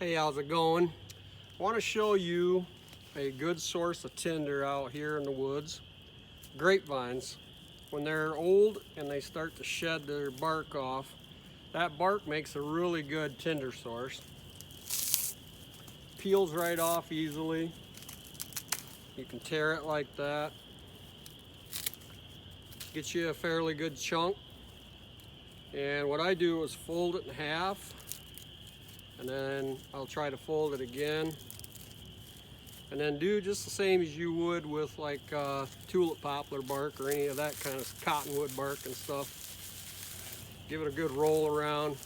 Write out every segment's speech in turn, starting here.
Hey, how's it going? I want to show you a good source of tinder out here in the woods. Grapevines. When they're old and they start to shed their bark off, that bark makes a really good tinder source. Peels right off easily. You can tear it like that. Get you a fairly good chunk. And what I do is fold it in half, and then I'll try to fold it again. And then do just the same as you would with like tulip poplar bark or any of that kind of cottonwood bark and stuff. Give it a good roll around,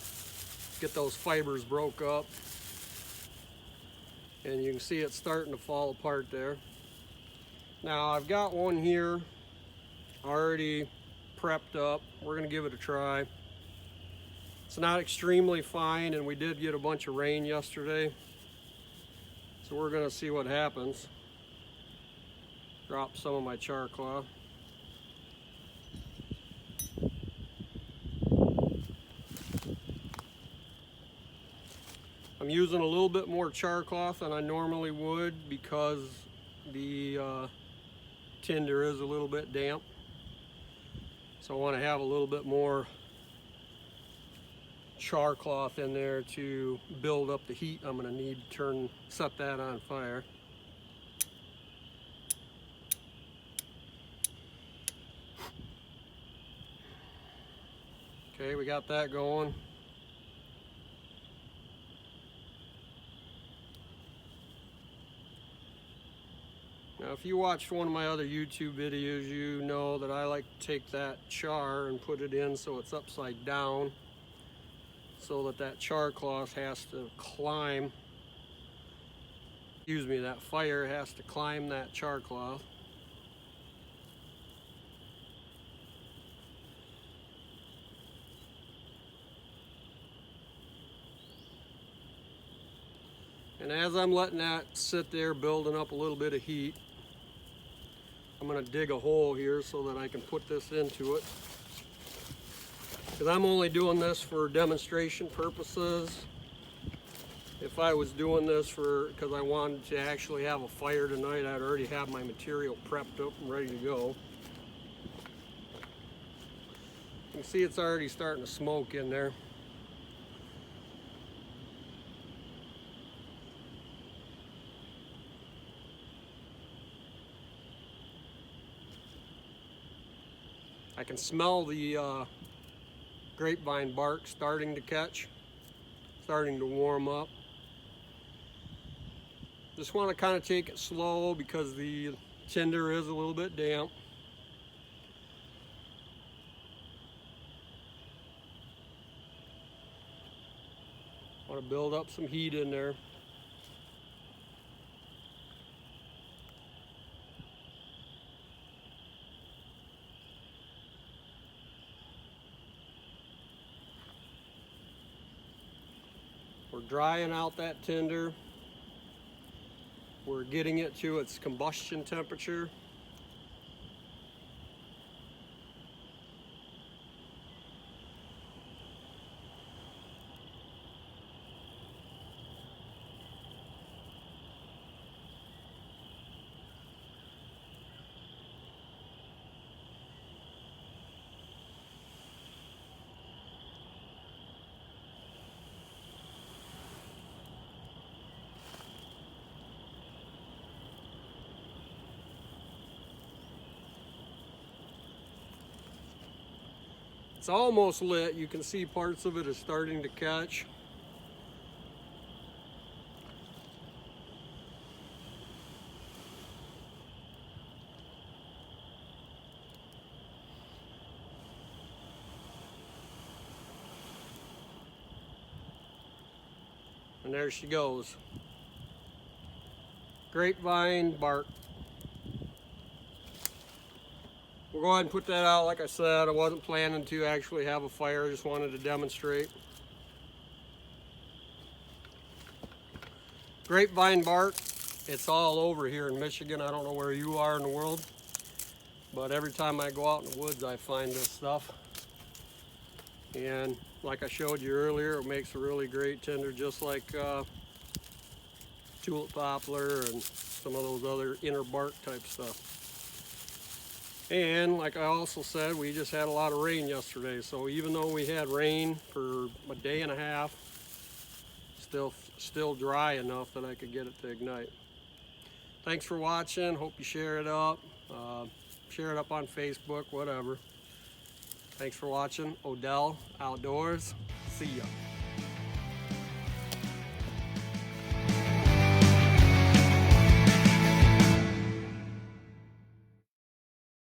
get those fibers broke up. And you can see it starting to fall apart there. Now I've got one here already prepped up. We're gonna give it a try. It's not extremely fine, and we did get a bunch of rain yesterday. So we're gonna see what happens. Drop some of my char cloth. I'm using a little bit more char cloth than I normally would because the tinder is a little bit damp. So I want to have a little bit more char cloth in there to build up the heat I'm going to need to set that on fire. Okay, we got that going. Now, if you watched one of my other YouTube videos, you know that I like to take that char and put it in so it's upside down, so that char cloth has to climb, that fire has to climb that char cloth. And as I'm letting that sit there building up a little bit of heat, I'm going to dig a hole here so that I can put this into it. Because I'm only doing this for demonstration purposes. If I was doing this because I wanted to actually have a fire tonight, I'd already have my material prepped up and ready to go. You can see it's already starting to smoke in there. I can smell the grapevine bark starting to catch, starting to warm up. Just want to kind of take it slow because the tinder is a little bit damp. Want to build up some heat in there. We're drying out that tinder. We're getting it to its combustion temperature. It's almost lit. You can see parts of it is starting to catch. And there she goes. Grapevine bark. We'll go ahead and put that out. Like I said, I wasn't planning to actually have a fire, I just wanted to demonstrate. Grapevine bark, it's all over here in Michigan. I don't know where you are in the world, but every time I go out in the woods, I find this stuff. And like I showed you earlier, it makes a really great tinder, just like tulip poplar and some of those other inner bark type stuff. And like I also said, we just had a lot of rain yesterday, so even though we had rain for a day and a half, still dry enough that I could get it to ignite. Thanks for watching. Hope you share it up. Share it up on Facebook, whatever. Thanks for watching. Odell Outdoors. See ya.